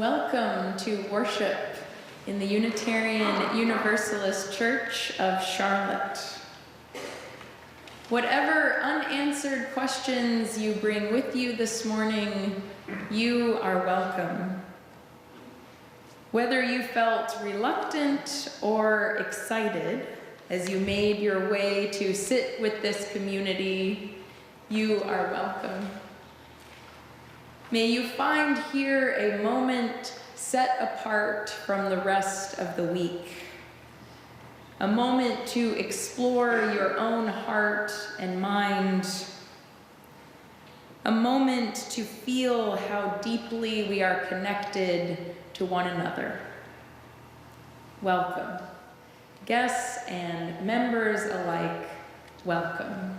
Welcome to worship in the Unitarian Universalist Church of Charlotte. Whatever unanswered questions you bring with you this morning, you are welcome. Whether you felt reluctant or excited as you made your way to sit with this community, you are welcome. May you find here a moment set apart from the rest of the week. A moment to explore your own heart and mind. A moment to feel how deeply we are connected to one another. Welcome. Guests and members alike, welcome.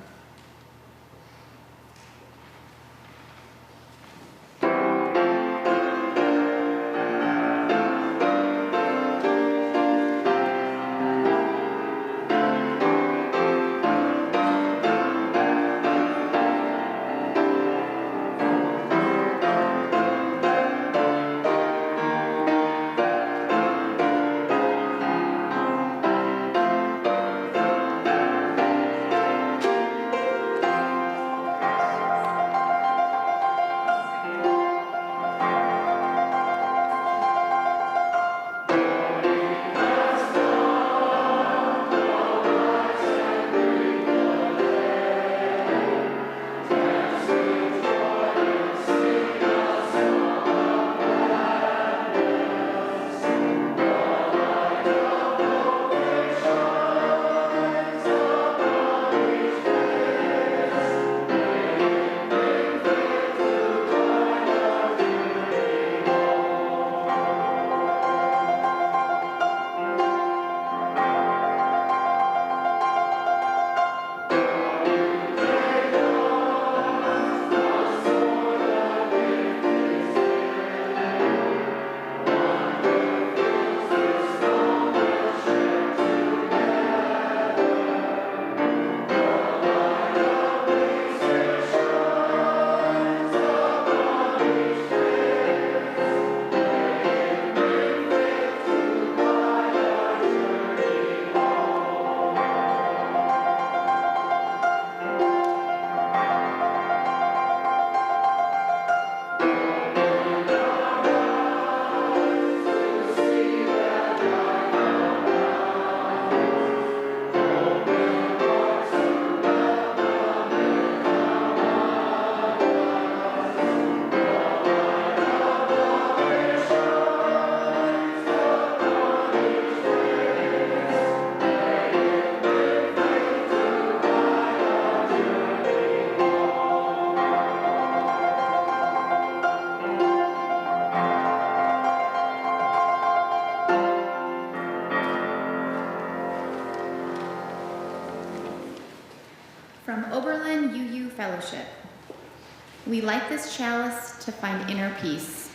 We light this chalice to find inner peace,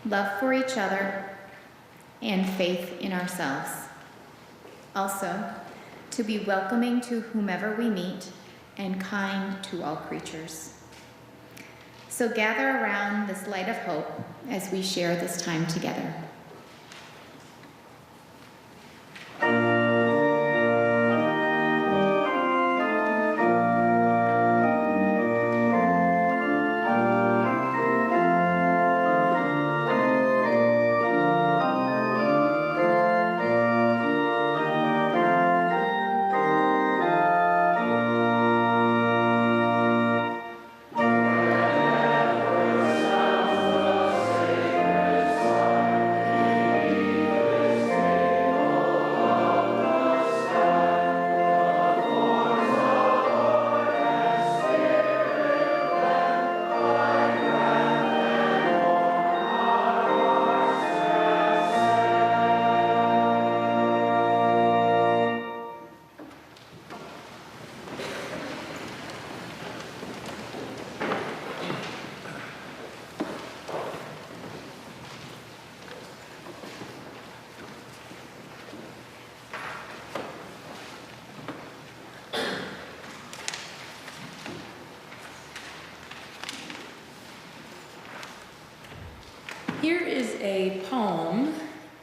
love for each other, and faith in ourselves. Also, to be welcoming to whomever we meet and kind to all creatures. So gather around this light of hope as we share this time together.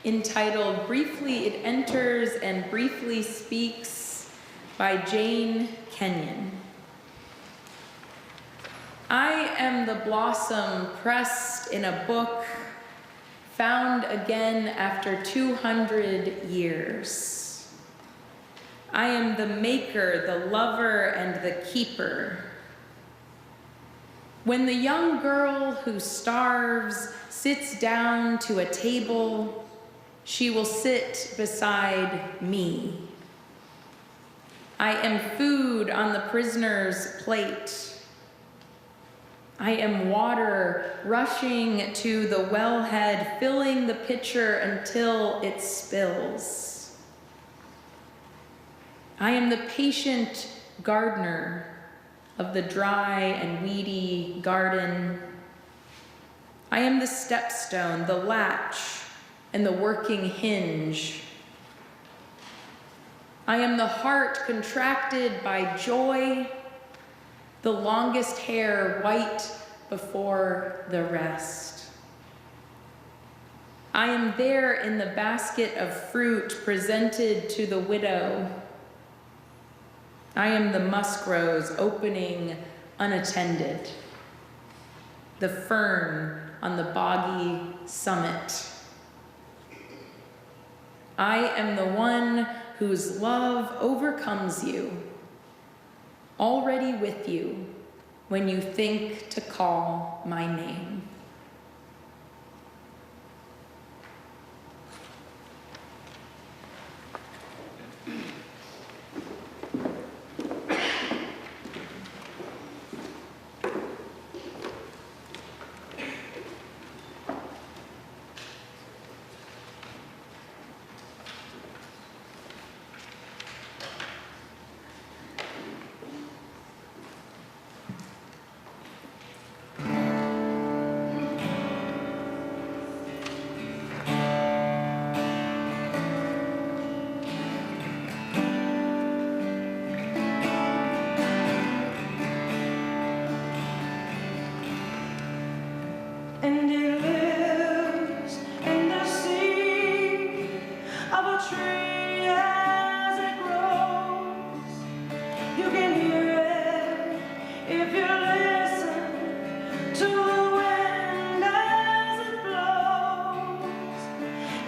entitled Briefly It Enters and Briefly Speaks by Jane Kenyon. I am the blossom pressed in a book, found again after 200 years. I am the maker, the lover, and the keeper. When the young girl who starves sits down to a table, she will sit beside me. I am food on the prisoner's plate. I am water rushing to the wellhead, filling the pitcher until it spills. I am the patient gardener of the dry and weedy garden. I am the stepstone, the latch, and the working hinge. I am the heart contracted by joy, the longest hair white before the rest. I am there in the basket of fruit presented to the widow. I am the musk rose opening unattended, the fern on the boggy summit. I am the one whose love overcomes you, already with you when you think to call my name. And it lives in the seed of a tree as it grows. You can hear it if you listen to the wind as it blows.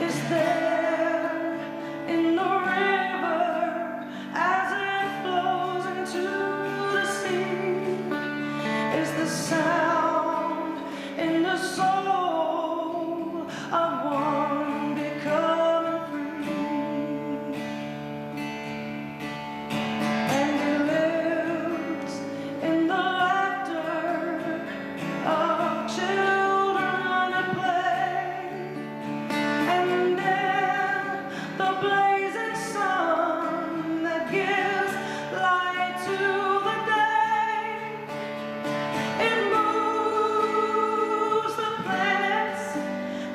It's there in the river as it flows into the sea. It's the sound in the soul of one becoming free. And it lives in the laughter of children at play, and in the blazing sun that gives light to the day. It moves the planets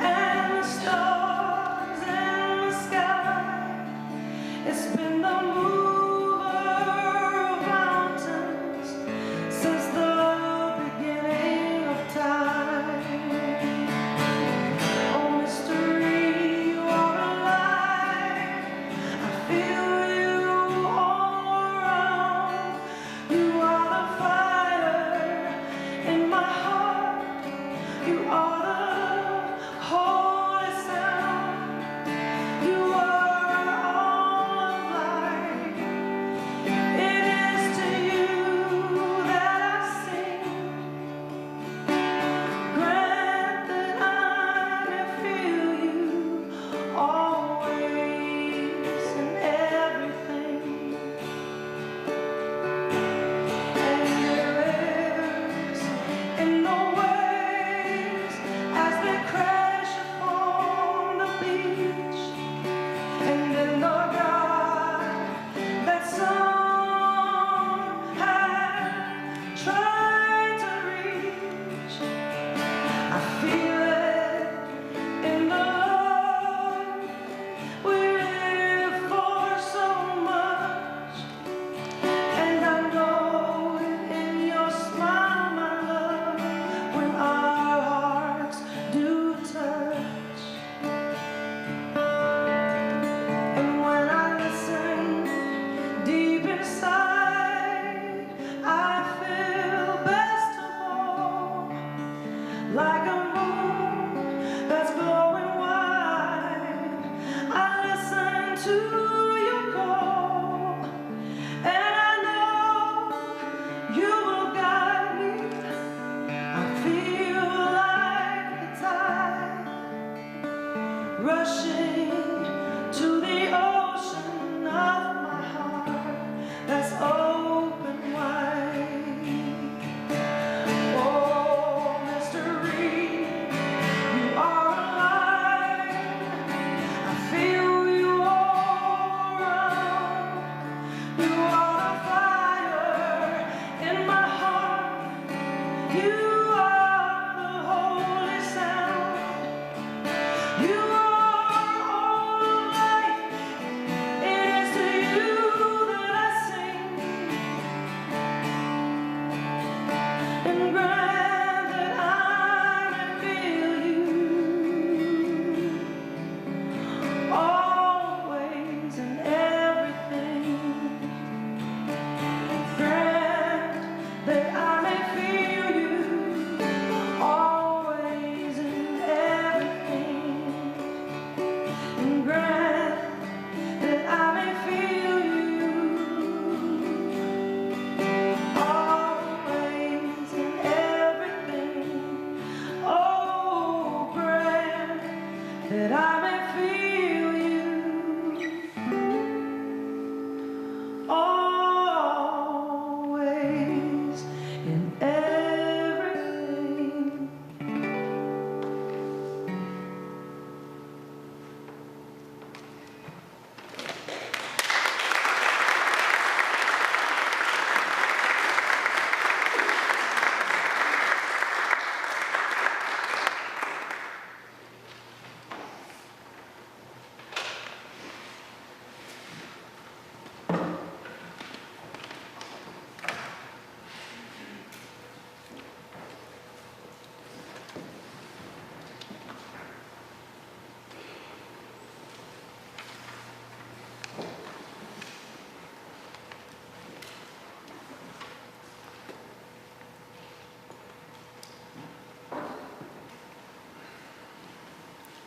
and the stars in the sky. It's been the mover of mountains since the beginning of time. Oh, mystery, you are alive. I feel you all around. You are the fire in my heart. You are the holy sound. You are all of life.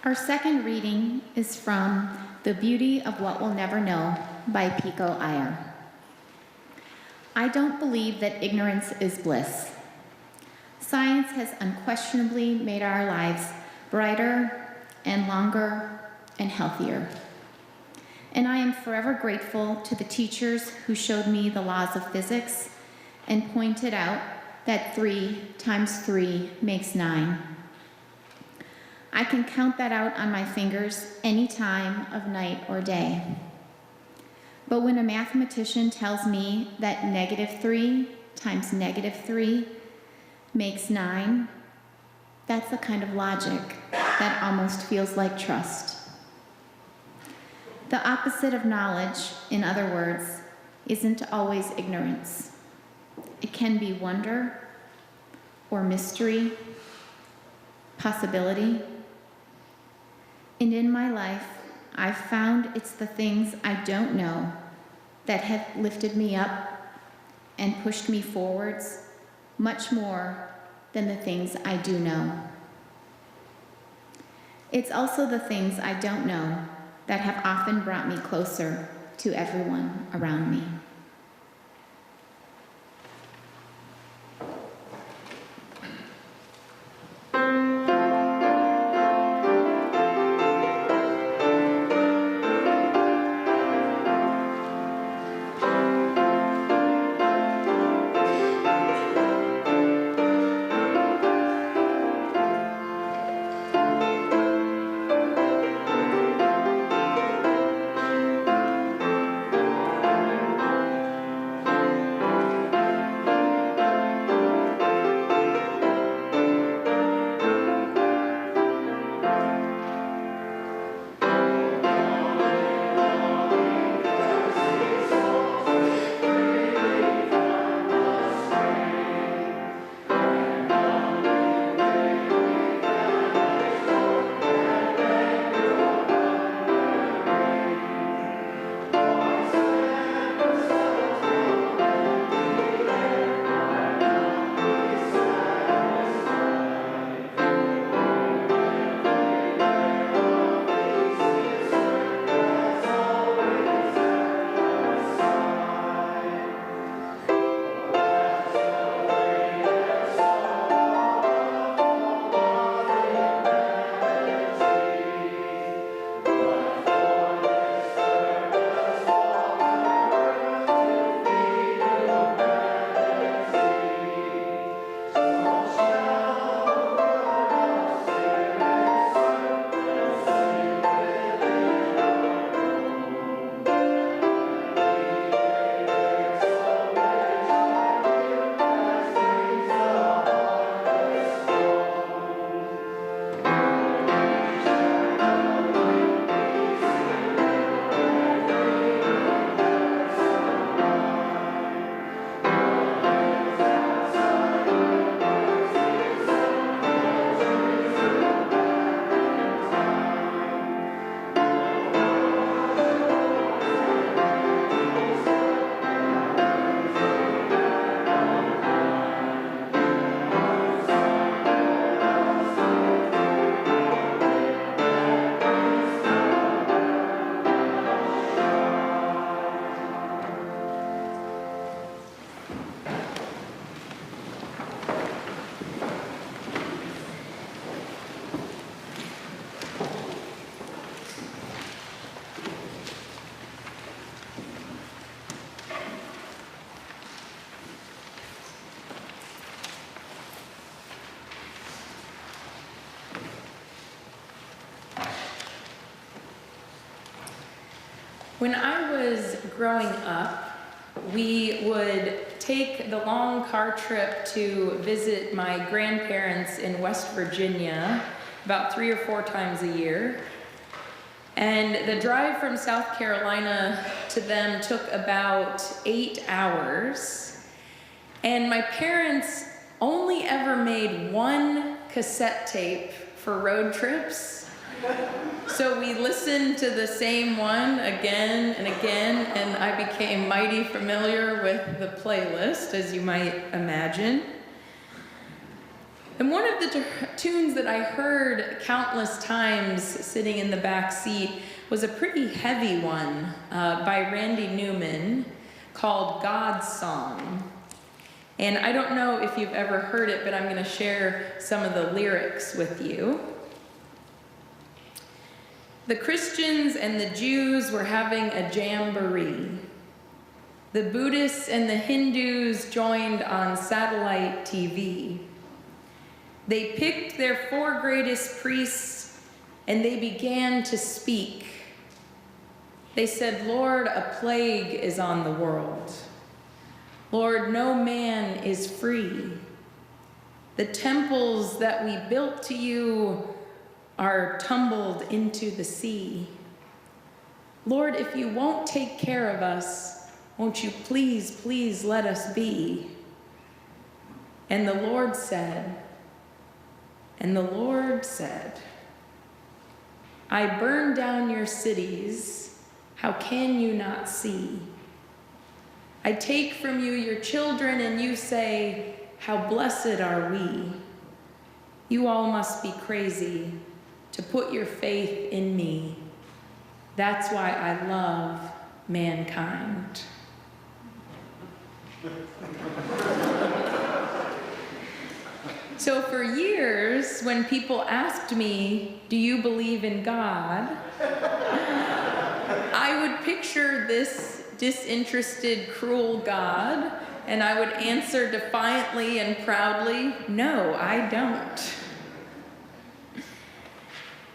Our second reading is from The Beauty of What We'll Never Know by Pico Iyer. I don't believe that ignorance is bliss. Science has unquestionably made our lives brighter and longer and healthier. And I am forever grateful to the teachers who showed me the laws of physics and pointed out that 3 times 3 makes 9. I can count that out on my fingers any time of night or day. But when a mathematician tells me that -3 times -3 makes 9, that's the kind of logic that almost feels like trust. The opposite of knowledge, in other words, isn't always ignorance. It can be wonder or mystery, possibility. And in my life, I've found it's the things I don't know that have lifted me up and pushed me forwards much more than the things I do know. It's also the things I don't know that have often brought me closer to everyone around me. When I was growing up, we would take the long car trip to visit my grandparents in West Virginia about 3 or 4 times a year. And the drive from South Carolina to them took about 8 hours. And my parents only ever made 1 cassette tape for road trips. So we listened to the same one again and again, and I became mighty familiar with the playlist, as you might imagine. And one of the tunes that I heard countless times sitting in the back seat was a pretty heavy one by Randy Newman called God's Song. And I don't know if you've ever heard it, but I'm going to share some of the lyrics with you. The Christians and the Jews were having a jamboree. The Buddhists and the Hindus joined on satellite TV. They picked their 4 greatest priests and they began to speak. They said, Lord, a plague is on the world. Lord, no man is free. The temples that we built to you are tumbled into the sea. Lord, if you won't take care of us, won't you please, please let us be? And the Lord said, I burn down your cities, how can you not see? I take from you your children and you say, how blessed are we? You all must be crazy to put your faith in me. That's why I love mankind. So for years, when people asked me, do you believe in God? I would picture this disinterested, cruel God, and I would answer defiantly and proudly, no, I don't.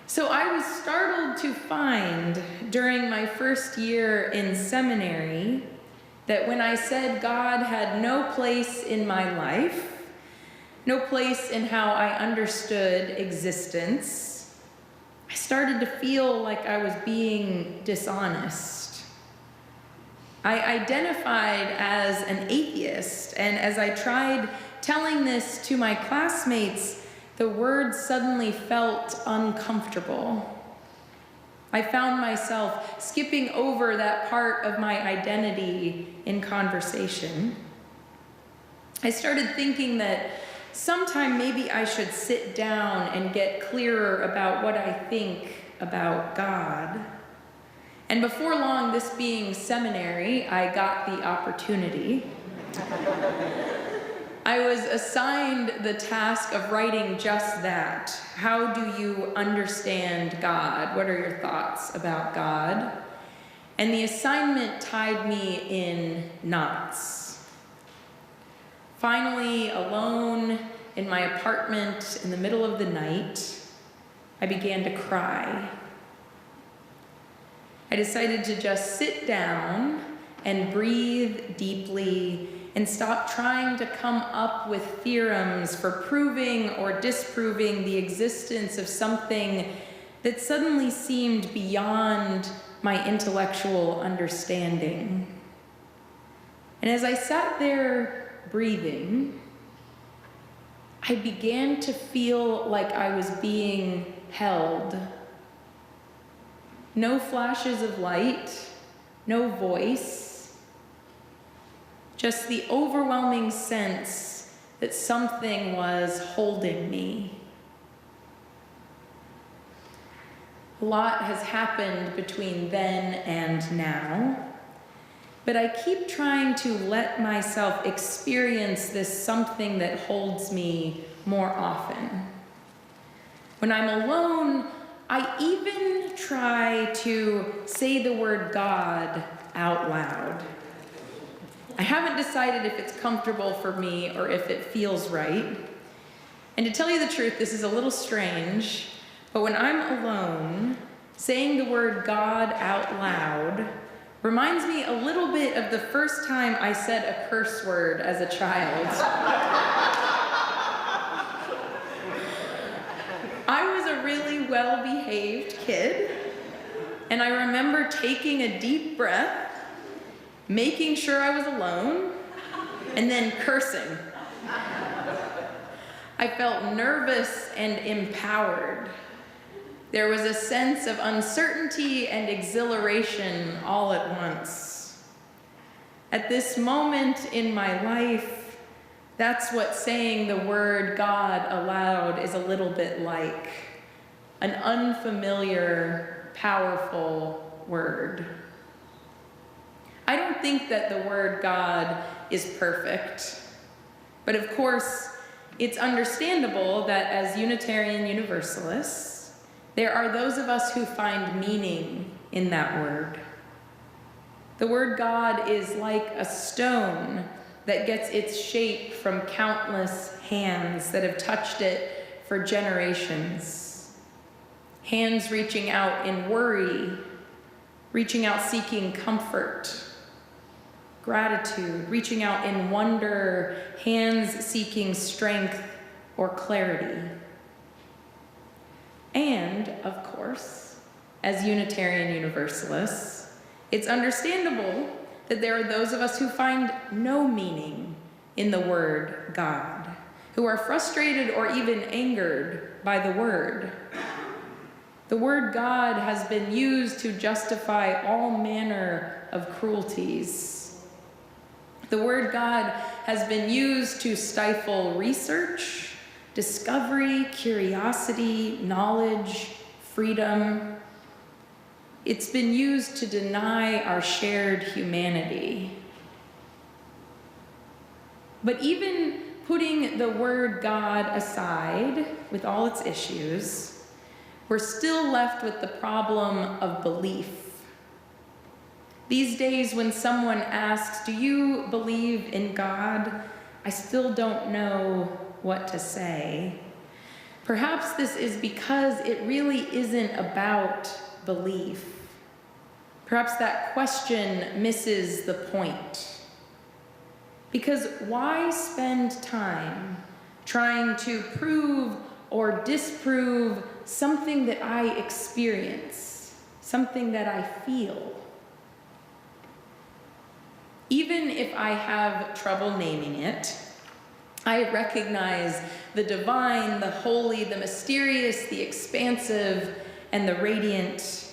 So I was startled to find during my first year in seminary that when I said God had no place in my life, no place in how I understood existence, I started to feel like I was being dishonest. I identified as an atheist, and as I tried telling this to my classmates, the words suddenly felt uncomfortable. I found myself skipping over that part of my identity in conversation. I started thinking that sometime maybe I should sit down and get clearer about what I think about God. And before long, this being seminary, I got the opportunity. I was assigned the task of writing just that. How do you understand God? What are your thoughts about God? And the assignment tied me in knots. Finally, alone in my apartment in the middle of the night, I began to cry. I decided to just sit down and breathe deeply and stop trying to come up with theorems for proving or disproving the existence of something that suddenly seemed beyond my intellectual understanding. And as I sat there breathing, I began to feel like I was being held. No flashes of light, no voice, just the overwhelming sense that something was holding me. A lot has happened between then and now, but I keep trying to let myself experience this something that holds me more often. When I'm alone, I even try to say the word God out loud. I haven't decided if it's comfortable for me or if it feels right. And to tell you the truth, this is a little strange, but when I'm alone, saying the word God out loud reminds me a little bit of the first time I said a curse word as a child. I was a really well-behaved kid, and I remember taking a deep breath, making sure I was alone, and then cursing. I felt nervous and empowered. There was a sense of uncertainty and exhilaration all at once. At this moment in my life, That's what saying the word God aloud is a little bit like. An unfamiliar, powerful word. I don't think that the word God is perfect. But of course, it's understandable that as Unitarian Universalists, there are those of us who find meaning in that word. The word God is like a stone that gets its shape from countless hands that have touched it for generations. Hands reaching out in worry, reaching out seeking comfort, gratitude, reaching out in wonder, hands seeking strength or clarity. And, of course, as Unitarian Universalists, it's understandable that there are those of us who find no meaning in the word God, who are frustrated or even angered by the word. The word God has been used to justify all manner of cruelties. The word God has been used to stifle research, discovery, curiosity, knowledge, freedom. It's been used to deny our shared humanity. But even putting the word God aside with all its issues, we're still left with the problem of belief. These days, when someone asks, "Do you believe in God?" I still don't know what to say. Perhaps this is because it really isn't about belief. Perhaps that question misses the point. Because why spend time trying to prove or disprove something that I experience, something that I feel? Even if I have trouble naming it, I recognize the divine, the holy, the mysterious, the expansive, and the radiant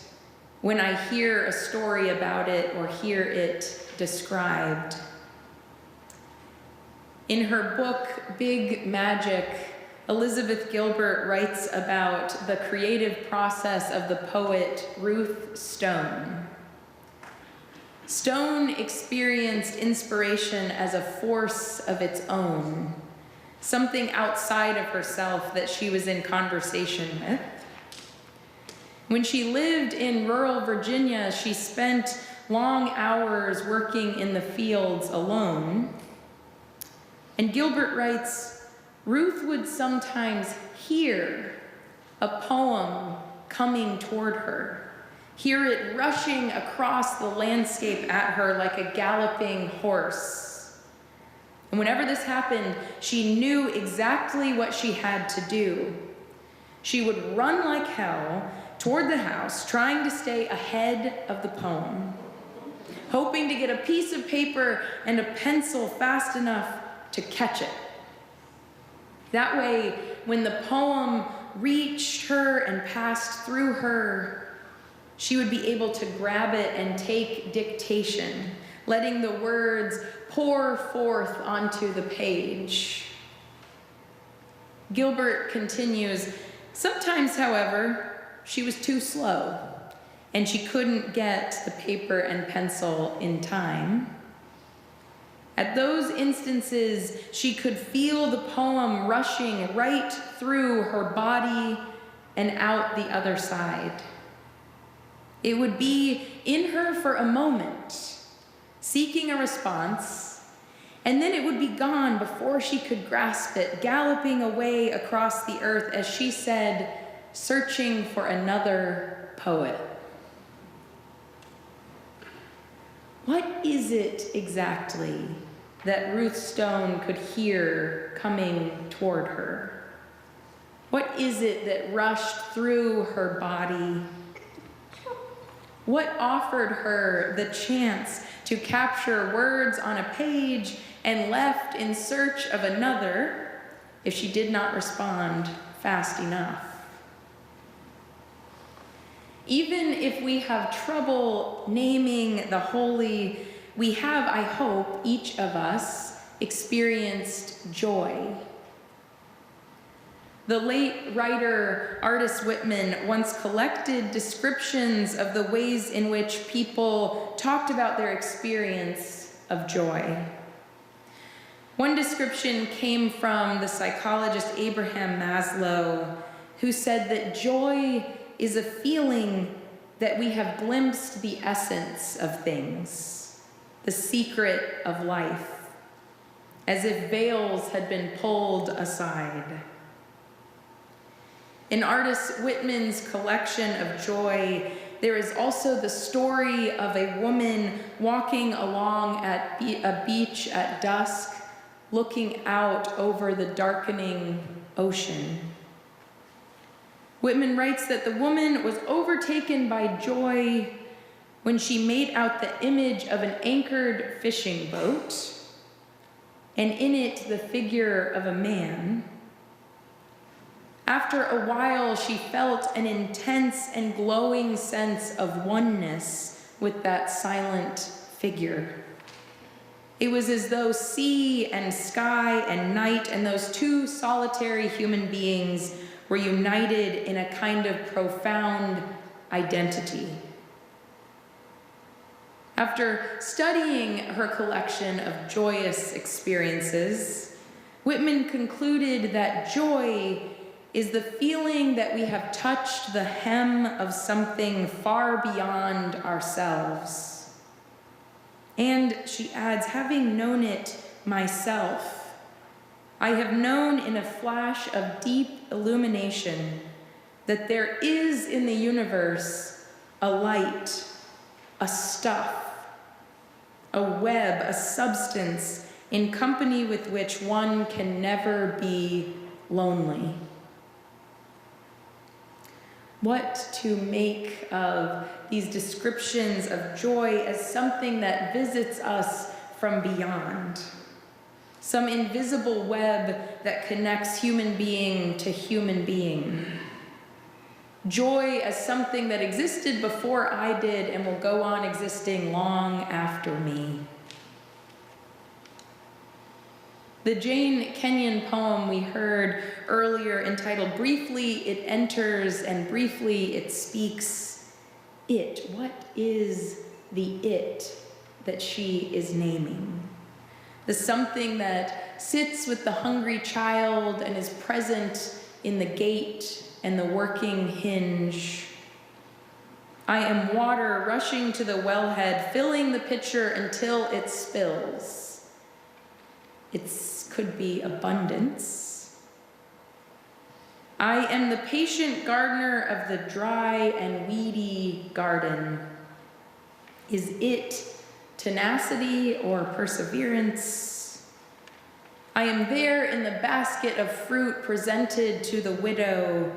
when I hear a story about it or hear it described. In her book, Big Magic, Elizabeth Gilbert writes about the creative process of the poet Ruth Stone. Stone experienced inspiration as a force of its own, something outside of herself that she was in conversation with. When she lived in rural Virginia, she spent long hours working in the fields alone. And Gilbert writes, Ruth would sometimes hear a poem coming toward her, hear it rushing across the landscape at her like a galloping horse. And whenever this happened, she knew exactly what she had to do. She would run like hell toward the house, trying to stay ahead of the poem, hoping to get a piece of paper and a pencil fast enough to catch it. That way, when the poem reached her and passed through her, she would be able to grab it and take dictation, letting the words pour forth onto the page. Gilbert continues, sometimes, however, she was too slow, and she couldn't get the paper and pencil in time. At those instances, she could feel the poem rushing right through her body and out the other side. It would be in her for a moment, seeking a response, and then it would be gone before she could grasp it, galloping away across the earth, as she said, searching for another poet. What is it exactly that Ruth Stone could hear coming toward her? What is it that rushed through her body? What offered her the chance to capture words on a page and left in search of another if she did not respond fast enough? Even if we have trouble naming the holy, we have, I hope, each of us, experienced joy. The late writer Artis Whitman once collected descriptions of the ways in which people talked about their experience of joy. One description came from the psychologist Abraham Maslow, who said that joy is a feeling that we have glimpsed the essence of things, the secret of life, as if veils had been pulled aside. In Artis Whitman's collection of joy, there is also the story of a woman walking along at a beach at dusk, looking out over the darkening ocean. Whitman writes that the woman was overtaken by joy when she made out the image of an anchored fishing boat, and in it the figure of a man. After a while, she felt an intense and glowing sense of oneness with that silent figure. It was as though sea and sky and night and those two solitary human beings were united in a kind of profound identity. After studying her collection of joyous experiences, Whitman concluded that joy is the feeling that we have touched the hem of something far beyond ourselves. And she adds, having known it myself, I have known in a flash of deep illumination that there is in the universe a light, a stuff, a web, a substance in company with which one can never be lonely. What to make of these descriptions of joy as something that visits us from beyond, some invisible web that connects human being to human being. Joy as something that existed before I did and will go on existing long after me. The Jane Kenyon poem we heard earlier, entitled Briefly It Enters and Briefly It Speaks. It, what is the it that she is naming? The something that sits with the hungry child and is present in the gate and the working hinge. I am water rushing to the wellhead, filling the pitcher until it spills. It could be abundance. I am the patient gardener of the dry and weedy garden. Is it tenacity or perseverance? I am there in the basket of fruit presented to the widow.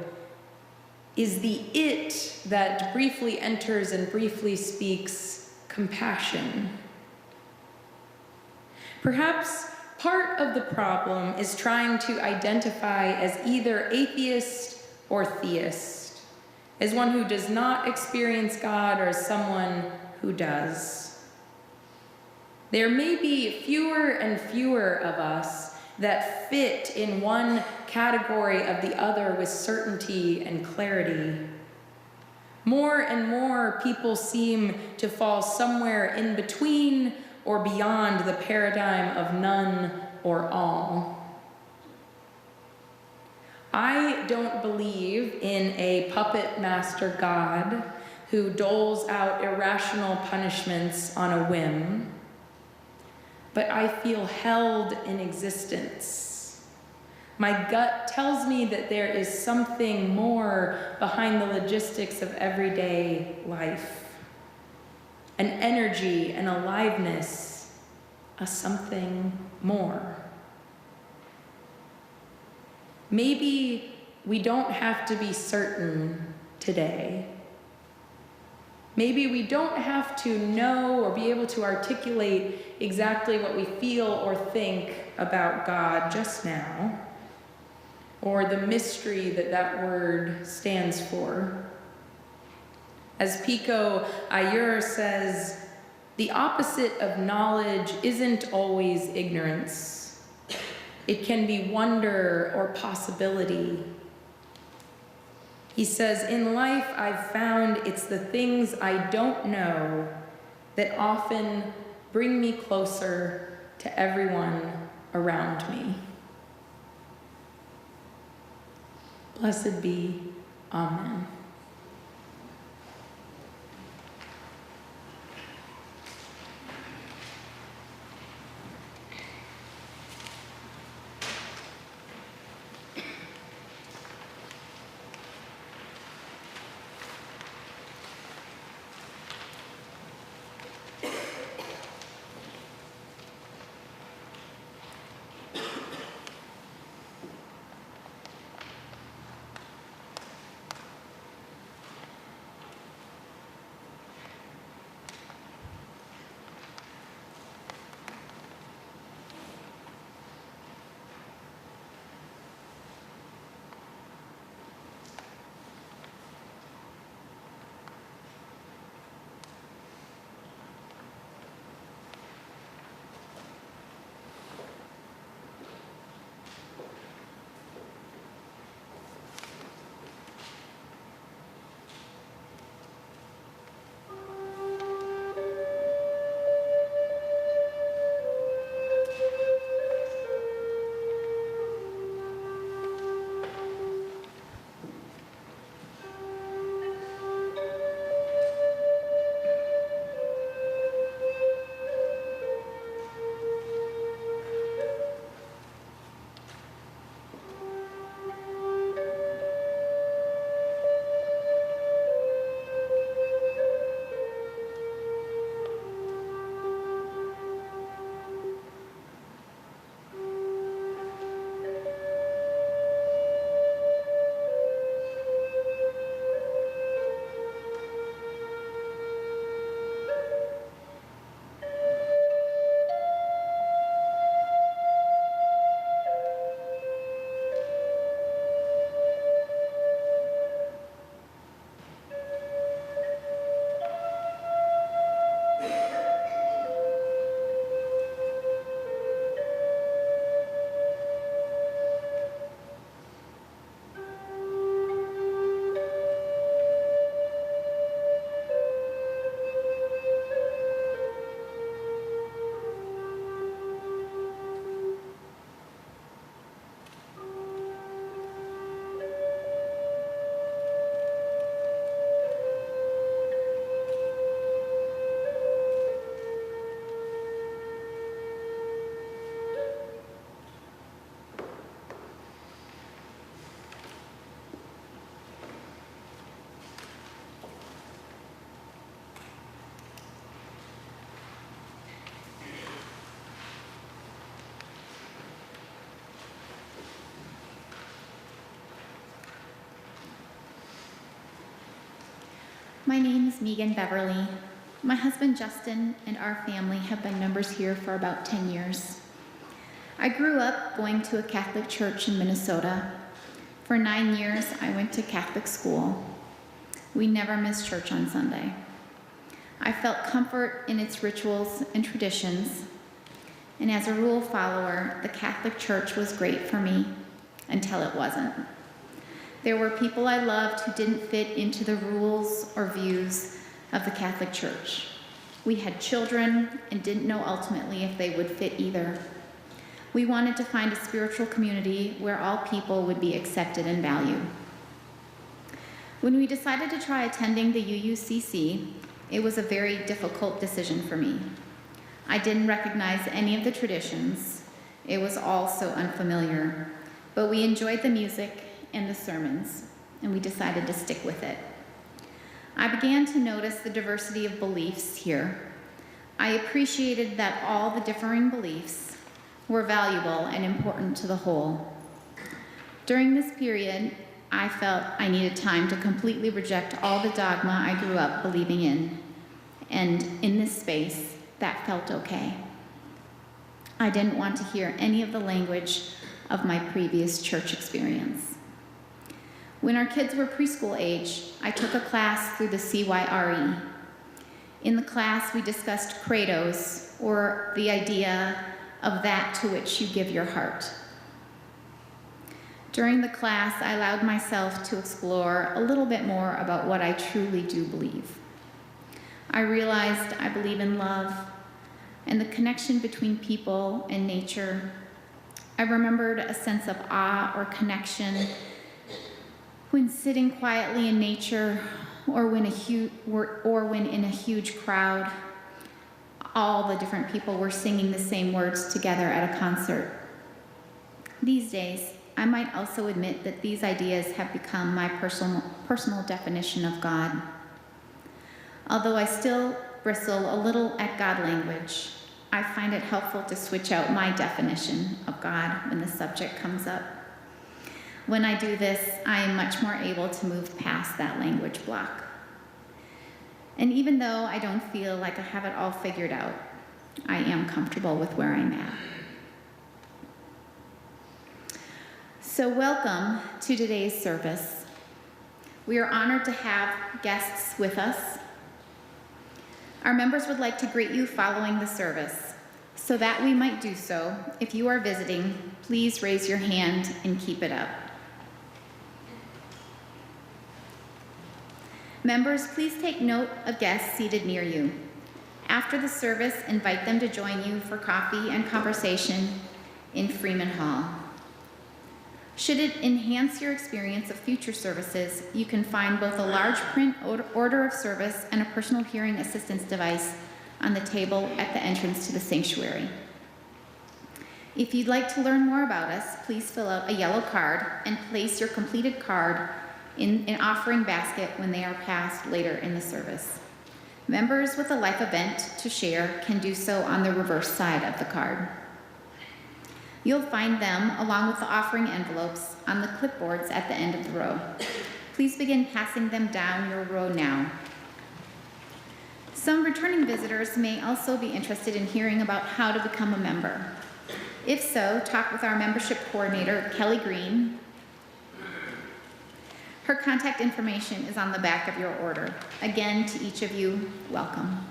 Is the it that briefly enters and briefly speaks compassion? Perhaps part of the problem is trying to identify as either atheist or theist, as one who does not experience God or as someone who does. There may be fewer and fewer of us that fit in one category of the other with certainty and clarity. More and more people seem to fall somewhere in between or beyond the paradigm of none or all. I don't believe in a puppet master God who doles out irrational punishments on a whim, but I feel held in existence. My gut tells me that there is something more behind the logistics of everyday life. An energy, an aliveness, a something more. Maybe we don't have to be certain today. Maybe we don't have to know or be able to articulate exactly what we feel or think about God just now, or the mystery that that word stands for. As Pico Iyer says, The opposite of knowledge isn't always ignorance. It can be wonder or possibility. He says, in life I've found it's the things I don't know that often bring me closer to everyone around me. Blessed be. Amen. My name is Megan Beverly. My husband Justin and our family have been members here for about 10 years. I grew up going to a Catholic church in Minnesota. For 9 years, I went to Catholic school. We never missed church on Sunday. I felt comfort in its rituals and traditions, and as a rule follower, the Catholic Church was great for me until it wasn't. There were people I loved who didn't fit into the rules or views of the Catholic Church. We had children and didn't know ultimately if they would fit either. We wanted to find a spiritual community where all people would be accepted and valued. When we decided to try attending the UUCC, it was a very difficult decision for me. I didn't recognize any of the traditions. It was all so unfamiliar, but we enjoyed the music and the sermons, and we decided to stick with it. I began to notice the diversity of beliefs here. I appreciated that all the differing beliefs were valuable and important to the whole. During this period, I felt I needed time to completely reject all the dogma I grew up believing in, and in this space, that felt okay. I didn't want to hear any of the language of my previous church experience. When our kids were preschool age, I took a class through the CYRE. In the class, we discussed credos, or the idea of that to which you give your heart. During the class, I allowed myself to explore a little bit more about what I truly do believe. I realized I believe in love and the connection between people and nature. I remembered a sense of awe or connection when sitting quietly in nature or when in a huge crowd, all the different people were singing the same words together at a concert. These days, I might also admit that these ideas have become my personal definition of God. Although I still bristle a little at God language, I find it helpful to switch out my definition of God when the subject comes up. When I do this, I am much more able to move past that language block. And even though I don't feel like I have it all figured out, I am comfortable with where I'm at. So welcome to today's service. We are honored to have guests with us. Our members would like to greet you following the service. So that we might do so, if you are visiting, please raise your hand and keep it up. Members, please take note of guests seated near you. After the service, invite them to join you for coffee and conversation in Freeman Hall. Should it enhance your experience of future services, you can find both a large print order of service and a personal hearing assistance device on the table at the entrance to the sanctuary. If you'd like to learn more about us, please fill out a yellow card and place your completed card in an offering basket when they are passed later in the service. Members with a life event to share can do so on the reverse side of the card. You'll find them, along with the offering envelopes, on the clipboards at the end of the row. Please begin passing them down your row now. Some returning visitors may also be interested in hearing about how to become a member. If so, talk with our membership coordinator, Kelly Green. Her contact information is on the back of your order. Again, to each of you, welcome.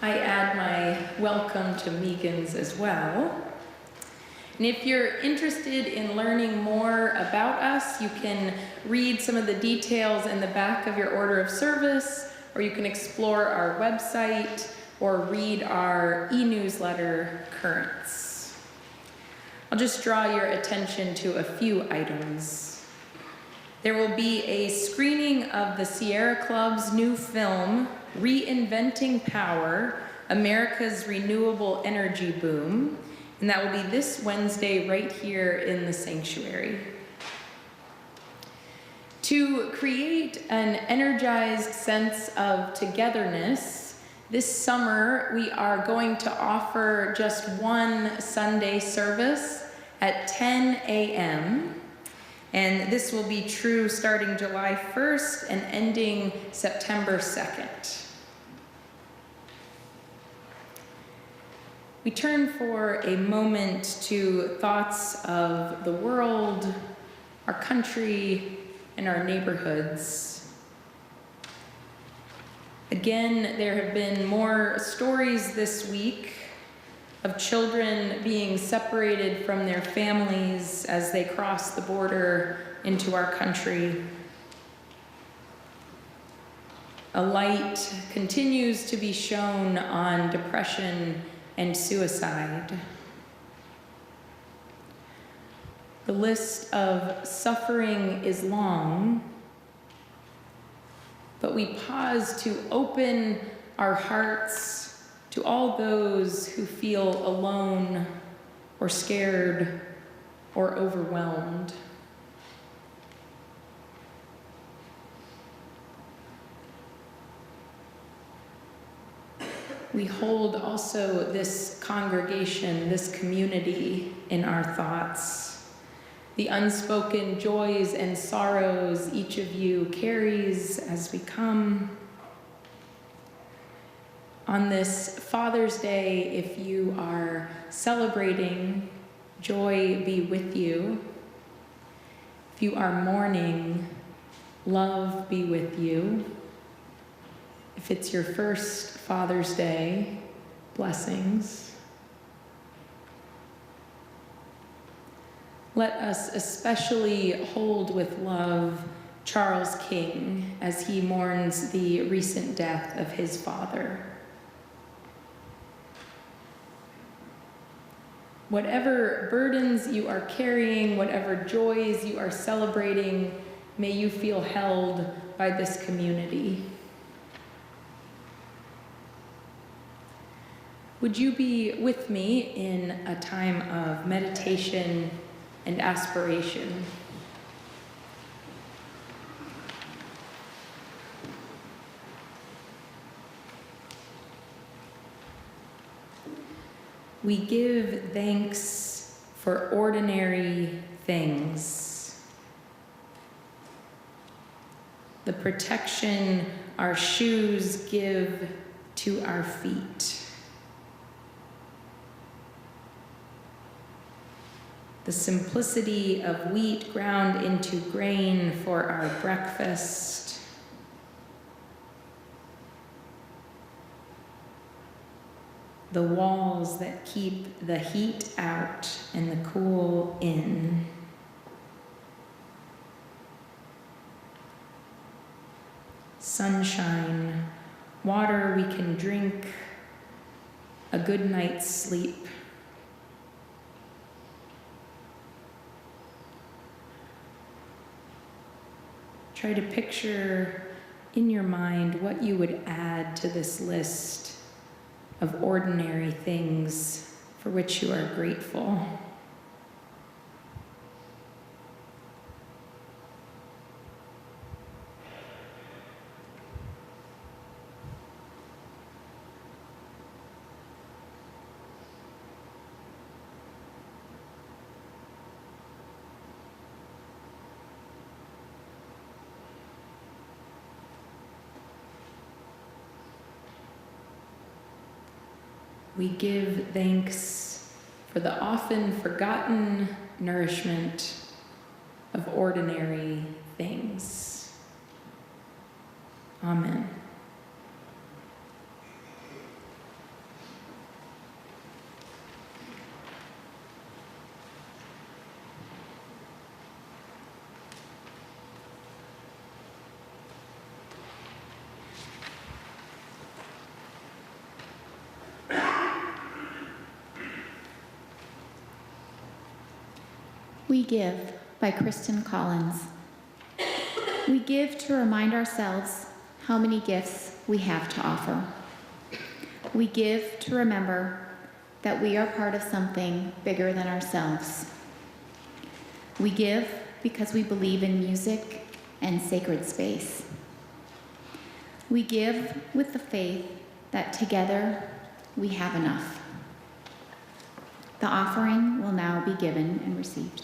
I add my welcome to Megan's as well. And if you're interested in learning more about us, you can read some of the details in the back of your order of service, or you can explore our website or read our e-newsletter, Currents. I'll just draw your attention to a few items. There will be a screening of the Sierra Club's new film, Reinventing Power, America's Renewable Energy Boom, and that will be this Wednesday right here in the sanctuary. To create an energized sense of togetherness, this summer we are going to offer just one Sunday service at 10 a.m., and this will be true starting July 1st and ending September 2nd. We turn for a moment to thoughts of the world, our country, and our neighborhoods. Again, there have been more stories this week of children being separated from their families as they cross the border into our country. A light continues to be shown on depression and suicide. The list of suffering is long, but we pause to open our hearts to all those who feel alone or scared or overwhelmed. We hold also this congregation, this community in our thoughts. The unspoken joys and sorrows each of you carries as we come. On this Father's Day, if you are celebrating, joy be with you. If you are mourning, love be with you. If it's your first Father's Day, blessings. Let us especially hold with love Charles King as he mourns the recent death of his father. Whatever burdens you are carrying, whatever joys you are celebrating, may you feel held by this community. Would you be with me in a time of meditation and aspiration? We give thanks for ordinary things. The protection our shoes give to our feet. The simplicity of wheat ground into grain for our breakfast. The walls that keep the heat out and the cool in. Sunshine, water we can drink, a good night's sleep. Try to picture in your mind what you would add to this list of ordinary things for which you are grateful. We give thanks for the often forgotten nourishment of ordinary things. Amen. We Give by Kristen Collins. We give to remind ourselves how many gifts we have to offer. We give to remember that we are part of something bigger than ourselves. We give because we believe in music and sacred space. We give with the faith that together we have enough. The offering will now be given and received.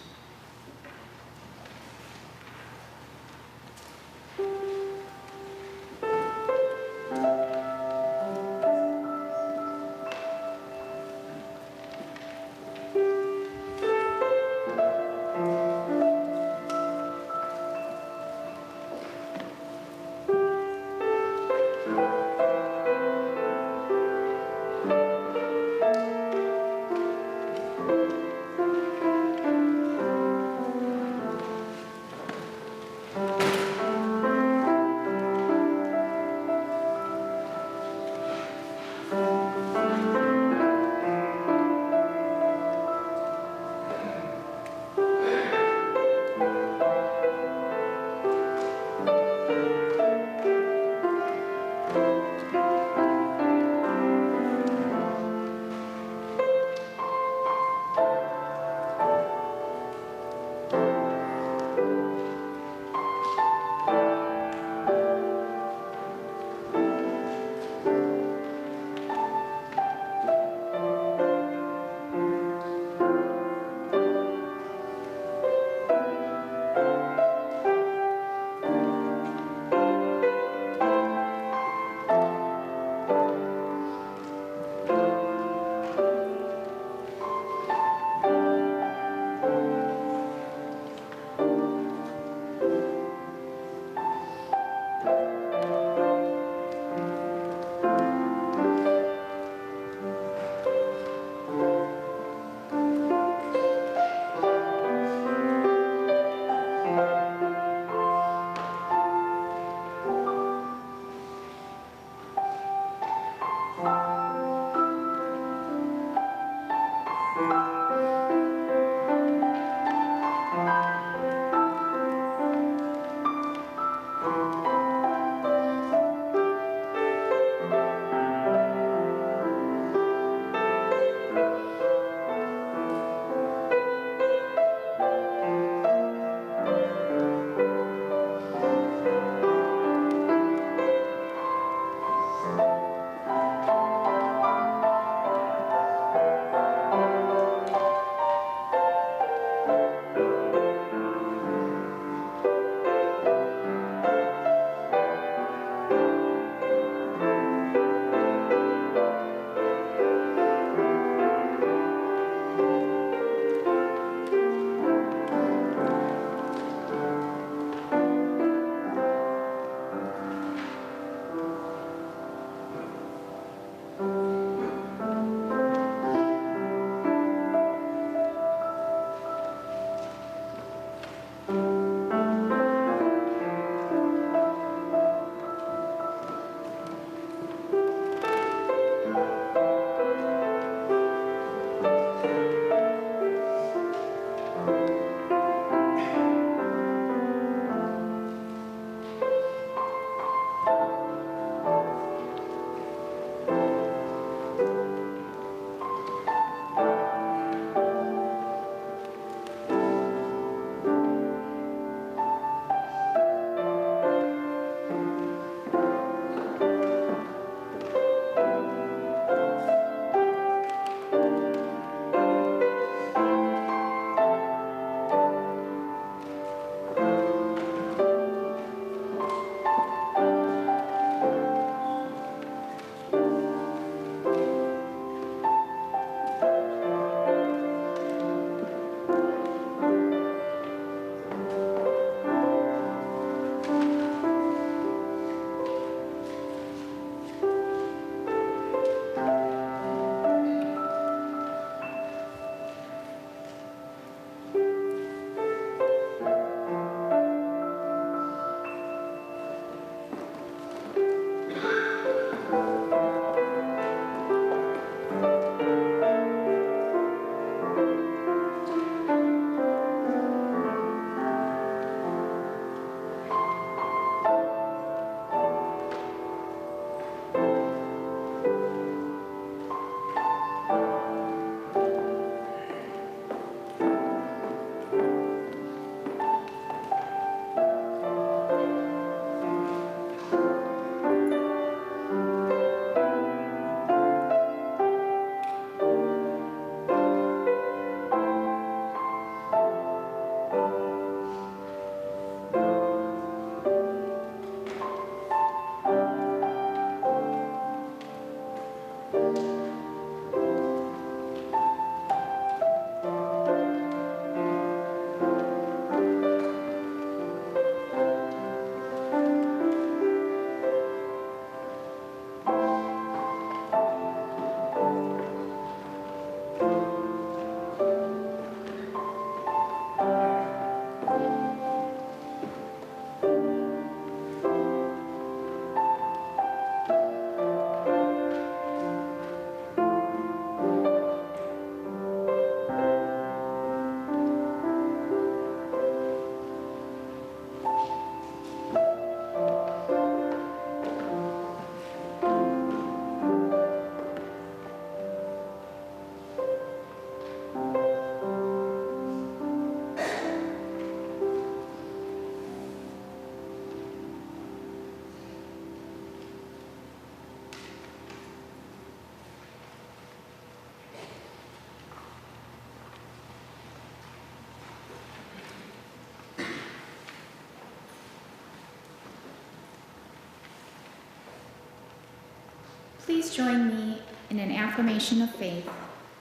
Please join me in an affirmation of faith,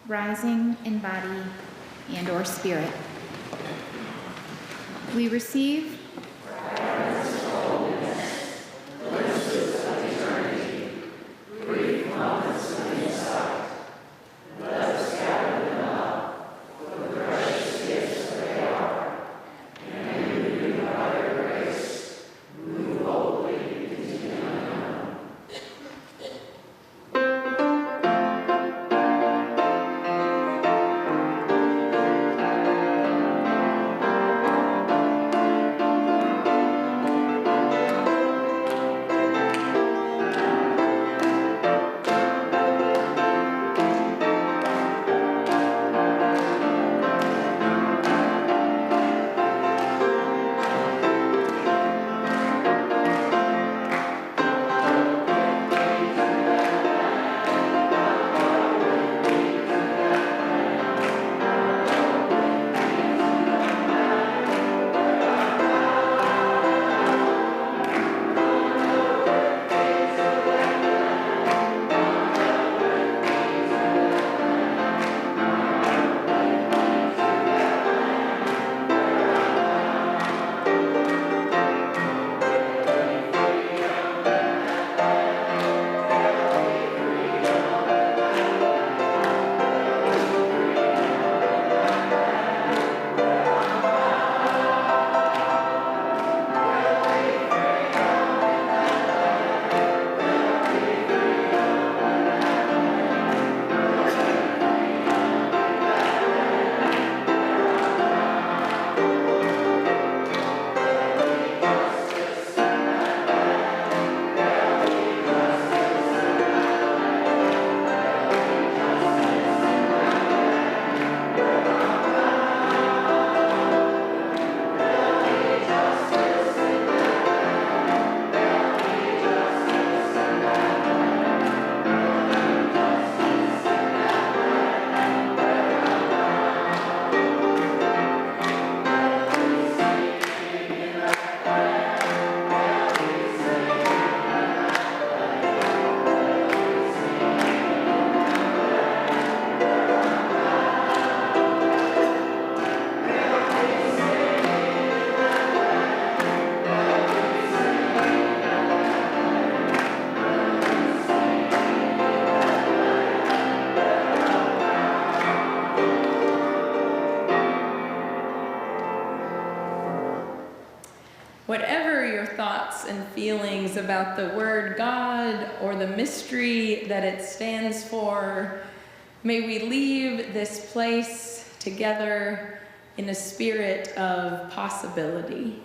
rising in body and/or spirit. We receive Whatever your thoughts and feelings about the word God or the mystery that it stands for, may we leave this place together in a spirit of possibility.